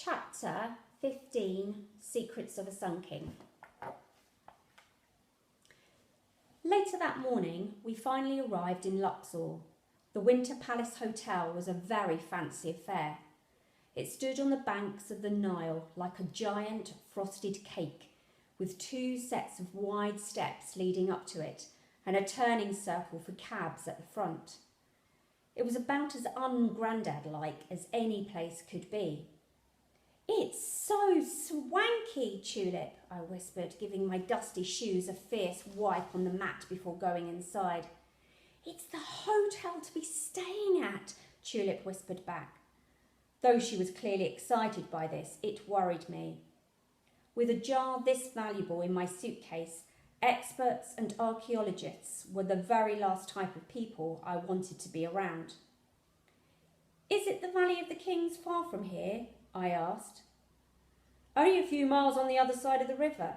Chapter 15, Secrets of a Sun King. Later that morning, we finally arrived in Luxor. The Winter Palace Hotel was a very fancy affair. It stood on the banks of the Nile like a giant frosted cake, with 2 sets of wide steps leading up to it and a turning circle for cabs at the front. It was about as un-grandad-like as any place could be. "It's so swanky, Tulip," I whispered, giving my dusty shoes a fierce wipe on the mat before going inside. "It's the hotel to be staying at," Tulip whispered back. Though she was clearly excited by this, it worried me. With a jar this valuable in my suitcase, experts and archaeologists were the very last type of people I wanted to be around. "Is it the Valley of the Kings far from here?" I asked. "Only a few miles on the other side of the river,"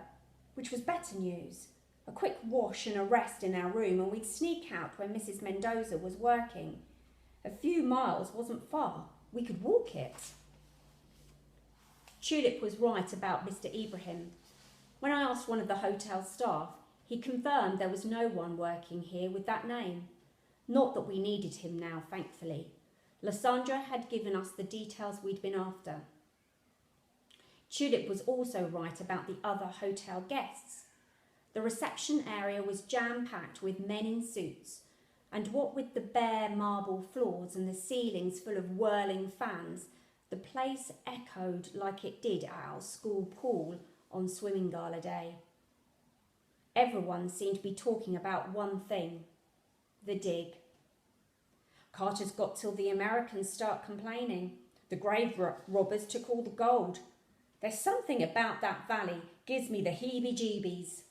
which was better news. A quick wash and a rest in our room and we'd sneak out when Mrs. Mendoza was working. A few miles wasn't far. We could walk it. Tulip was right about Mr. Ibrahim. When I asked one of the hotel staff, he confirmed there was no one working here with that name. Not that we needed him now, thankfully. Lysandra had given us the details we'd been after. Tulip was also right about the other hotel guests. The reception area was jam-packed with men in suits, and what with the bare marble floors and the ceilings full of whirling fans, the place echoed like it did at our school pool on swimming gala day. Everyone seemed to be talking about one thing: the dig. "Carter's got till the Americans start complaining. The grave robbers took all the gold. There's something about that valley gives me the heebie-jeebies."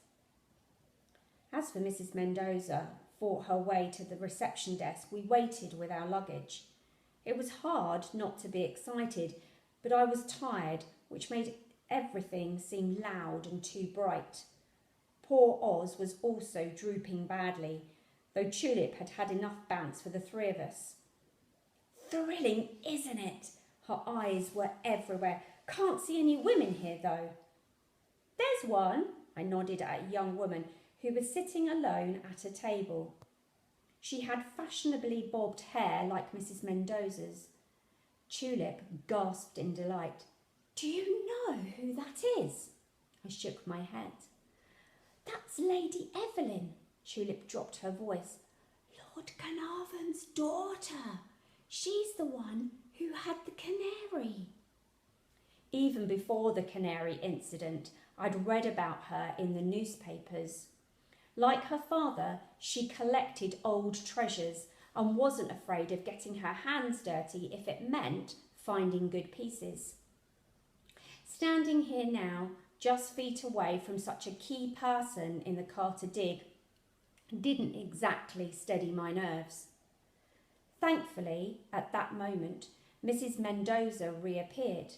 As for Mrs. Mendoza, fought her way to the reception desk, we waited with our luggage. It was hard not to be excited, but I was tired, which made everything seem loud and too bright. Poor Oz was also drooping badly, though Tulip had had enough bounce for the 3 of us. "Thrilling, isn't it?" Her eyes were everywhere. "Can't see any women here, though." "There's one," I nodded at a young woman who was sitting alone at a table. She had fashionably bobbed hair like Mrs. Mendoza's. Tulip gasped in delight. "Do you know who that is?" I shook my head. "That's Lady Evelyn." Tulip dropped her voice. "Lord Carnarvon's daughter. She's the one who had the canary." Even before the canary incident, I'd read about her in the newspapers. Like her father, she collected old treasures and wasn't afraid of getting her hands dirty if it meant finding good pieces. Standing here now, just feet away from such a key person in the Carter dig, didn't exactly steady my nerves. Thankfully, at that moment, Mrs. Mendoza reappeared,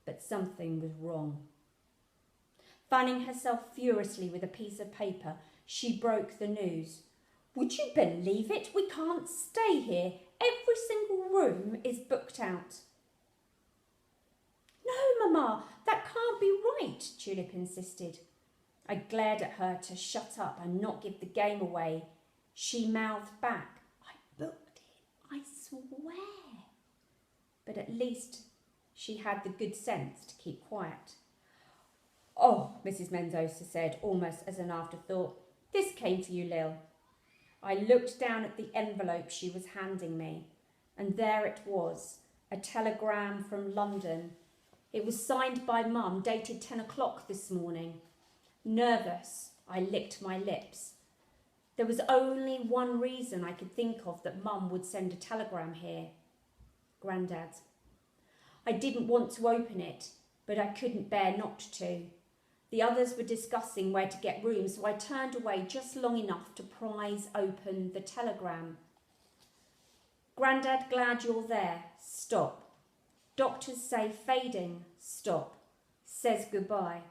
but something was wrong. Fanning herself furiously with a piece of paper, she broke the news. "Would you believe it? We can't stay here. Every single room is booked out." "No, Mamma, that can't be right," Tulip insisted. I glared at her to shut up and not give the game away. She mouthed back, "I booked it, I swear." But at least she had the good sense to keep quiet. "Oh," Mrs. Mendoza said, almost as an afterthought, "this came for you, Lil." I looked down at the envelope she was handing me, and there it was, a telegram from London. It was signed by Mum, dated 10 o'clock this morning. Nervous, I licked my lips. There was only one reason I could think of that Mum would send a telegram here. Grandad. I didn't want to open it, but I couldn't bear not to. The others were discussing where to get rooms, so I turned away just long enough to prise open the telegram. "Grandad, glad you're there. Stop. Doctors say fading. Stop. Says goodbye."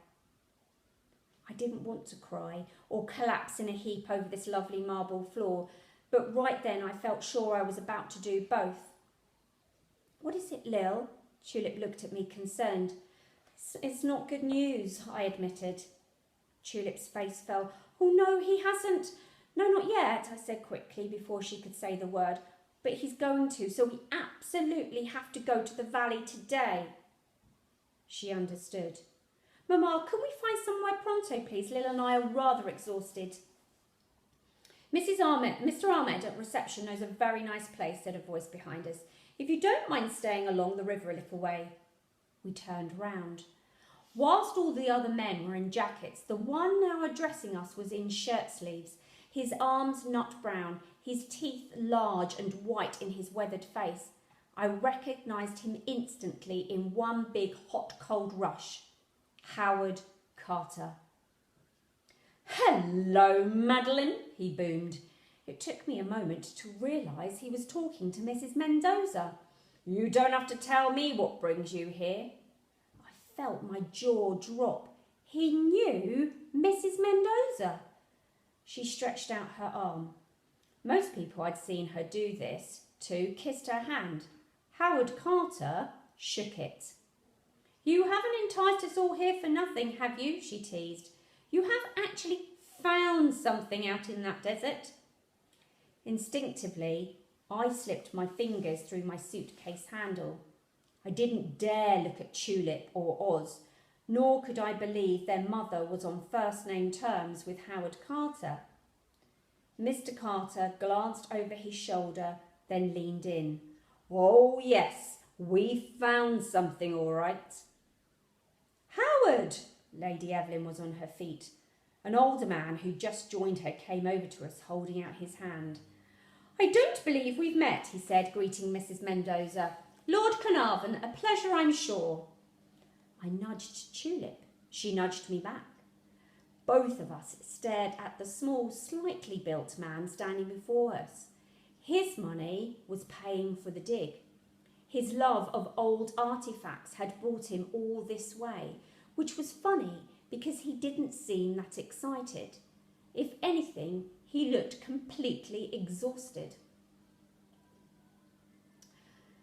I didn't want to cry or collapse in a heap over this lovely marble floor, but right then I felt sure I was about to do both. "What is it, Lil?" Tulip looked at me concerned. It's not good news, I admitted. Tulip's face fell. Oh, no, he hasn't. No, not yet, I said quickly before she could say the word. But he's going to, so we absolutely have to go to the valley today. She understood. Mamma, can we find somewhere pronto, please? Lil and I are rather exhausted. Mr. Ahmed at reception knows a very nice place, said a voice behind us. If you don't mind staying along the river a little way. We turned round. Whilst all the other men were in jackets, the one now addressing us was in shirt sleeves, his arms nut brown, his teeth large and white in his weathered face. I recognised him instantly in one big hot-cold rush. Howard Carter. Hello, Madeline, he boomed. It took me a moment to realise he was talking to Mrs. Mendoza. You don't have to tell me what brings you here. I felt my jaw drop. He knew Mrs. Mendoza. She stretched out her arm. Most people I'd seen her do this to kissed her hand. Howard Carter shook it. You haven't enticed us all here for nothing, have you? She teased. You have actually found something out in that desert. Instinctively, I slipped my fingers through my suitcase handle. I didn't dare look at Tulip or Oz, nor could I believe their mother was on first-name terms with Howard Carter. Mr. Carter glanced over his shoulder, then leaned in. Oh, yes, we found something all right. Howard! Lady Evelyn was on her feet. An older man who just joined her came over to us, holding out his hand. I don't believe we've met, he said, greeting Mrs. Mendoza. Lord Carnarvon, a pleasure, I'm sure. I nudged Tulip. She nudged me back. Both of us stared at the small, slightly built man standing before us. His money was paying for the dig. His love of old artefacts had brought him all this way, which was funny because he didn't seem that excited. If anything, he looked completely exhausted.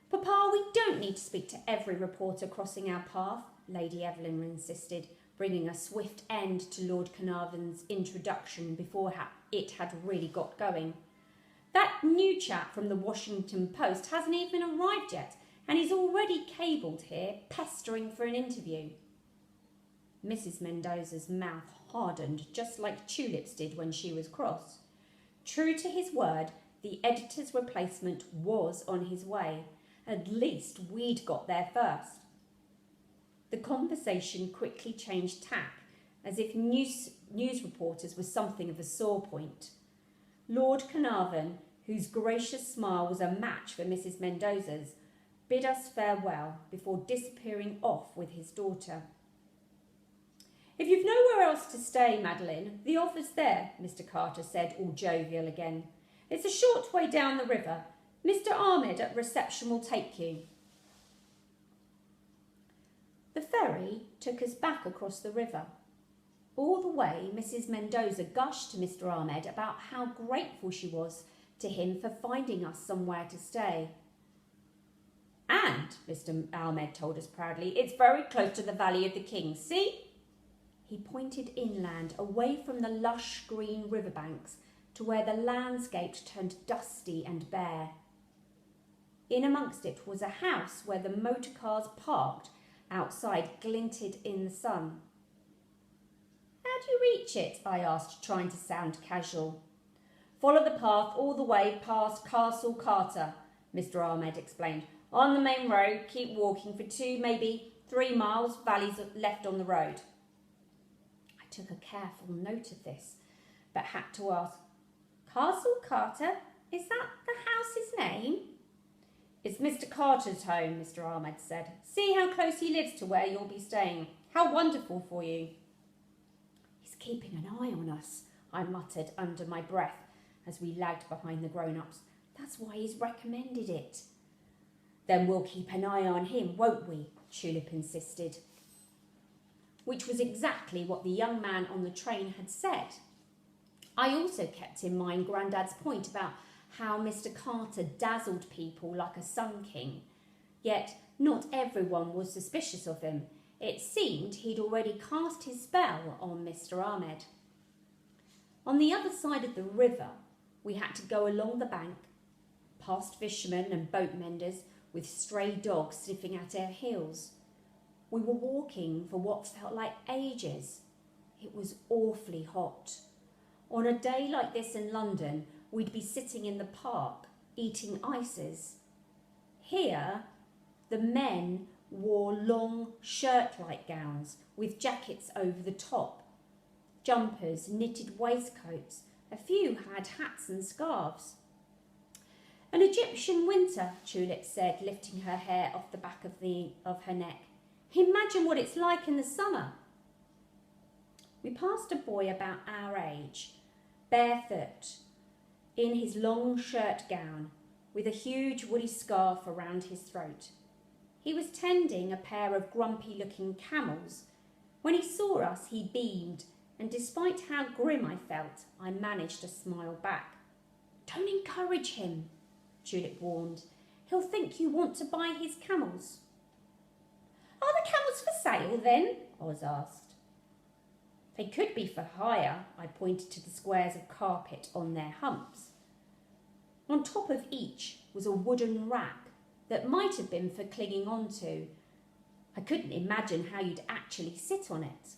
Papa, we don't need to speak to every reporter crossing our path, Lady Evelyn insisted, bringing a swift end to Lord Carnarvon's introduction before it had really got going. That new chap from the Washington Post hasn't even arrived yet, and he's already cabled here, pestering for an interview. Mrs. Mendoza's mouth hardened, just like Tulip's did when she was cross. True to his word, the editor's replacement was on his way. At least we'd got there first. The conversation quickly changed tack, as if news reporters were something of a sore point. Lord Carnarvon, whose gracious smile was a match for Mrs. Mendoza's, bid us farewell before disappearing off with his daughter. If you've nowhere else to stay, Madeline, the offer's there, Mr. Carter said, all jovial again. It's a short way down the river. Mr. Ahmed at reception will take you. The ferry took us back across the river. All the way, Mrs. Mendoza gushed to Mr. Ahmed about how grateful she was to him for finding us somewhere to stay. And, Mr. Ahmed told us proudly, it's very close to the Valley of the Kings. See? He pointed inland, away from the lush green riverbanks, to where the landscape turned dusty and bare. In amongst it was a house where the motor cars parked outside glinted in the sun. How do you reach it? I asked, trying to sound casual. Follow the path all the way past Castle Carter, Mr. Ahmed explained. On the main road, keep walking for 2, maybe 3 miles, valleys left on the road. I took a careful note of this, but had to ask, Castle Carter? Is that the house's name? It's Mr. Carter's home, Mr. Ahmed said. See how close he lives to where you'll be staying. How wonderful for you. He's keeping an eye on us, I muttered under my breath as we lagged behind the grown-ups. That's why he's recommended it. Then we'll keep an eye on him, won't we? Tulip insisted. Which was exactly what the young man on the train had said. I also kept in mind Grandad's point about how Mr. Carter dazzled people like a sun king. Yet Not everyone was suspicious of him. It seemed he'd already cast his spell on Mr. Ahmed. On the other side of the river, we had to go along the bank, past fishermen and boat menders with stray dogs sniffing at our heels. We were walking for what felt like ages. It was awfully hot. On a day like this in London, we'd be sitting in the park, eating ices. Here, the men wore long shirt-like gowns with jackets over the top, jumpers, knitted waistcoats. A few had hats and scarves. An Egyptian winter, Tulip said, lifting her hair off the back of her neck. Imagine what it's like in the summer. We passed a boy about our age, barefoot, in his long shirt gown, with a huge woolly scarf around his throat. He was tending a pair of grumpy-looking camels. When he saw us, he beamed, and despite how grim I felt, I managed to smile back. Don't encourage him, Tulip warned. He'll think you want to buy his camels. Are the camels for sale then? Oz asked. They could be for hire, I pointed to the squares of carpet on their humps. On top of each was a wooden rack that might have been for clinging onto. I couldn't imagine how you'd actually sit on it.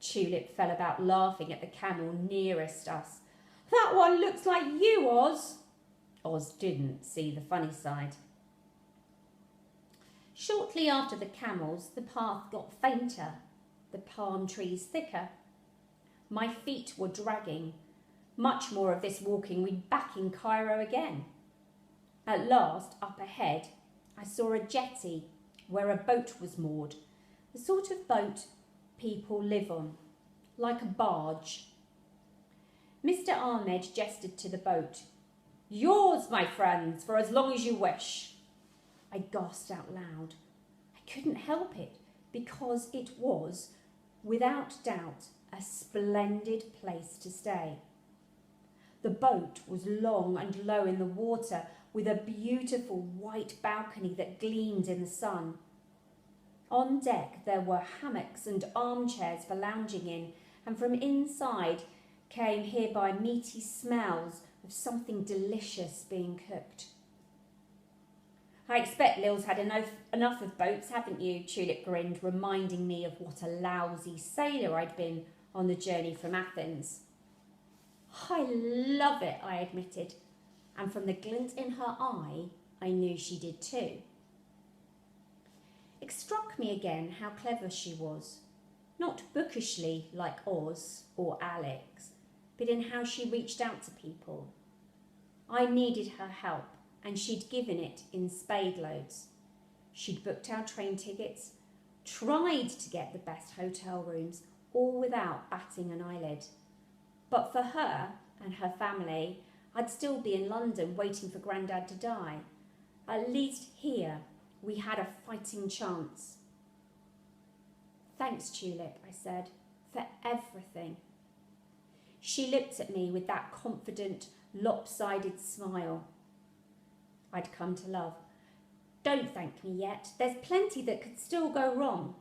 Tulip fell about laughing at the camel nearest us. That one looks like you, Oz. Oz didn't see the funny side. Shortly after the camels, the path got fainter, the palm trees thicker. My feet were dragging. Much more of this walking, we'd back in Cairo again. At last, up ahead, I saw a jetty where a boat was moored, the sort of boat people live on, like a barge. Mr. Ahmed gestured to the boat. Yours, my friends, for as long as you wish. I gasped out loud. I couldn't help it, because it was, without doubt, a splendid place to stay. The boat was long and low in the water, with a beautiful white balcony that gleamed in the sun. On deck there were hammocks and armchairs for lounging in, and from inside came hereby meaty smells of something delicious being cooked. I expect Lil's had enough of boats, haven't you? Tulip grinned, reminding me of what a lousy sailor I'd been on the journey from Athens. I love it, I admitted, and from the glint in her eye, I knew she did too. It struck me again how clever she was, not bookishly like Oz or Alex, but in how she reached out to people. I needed her help, and she'd given it in spade loads. She'd booked our train tickets, tried to get the best hotel rooms, all without batting an eyelid. But for her and her family, I'd still be in London waiting for Grandad to die. At least here, we had a fighting chance. Thanks, Tulip, I said, for everything. She looked at me with that confident, lopsided smile I'd come to love. Don't thank me yet. There's plenty that could still go wrong.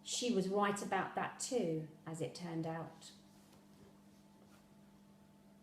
She was right about that too, as it turned out.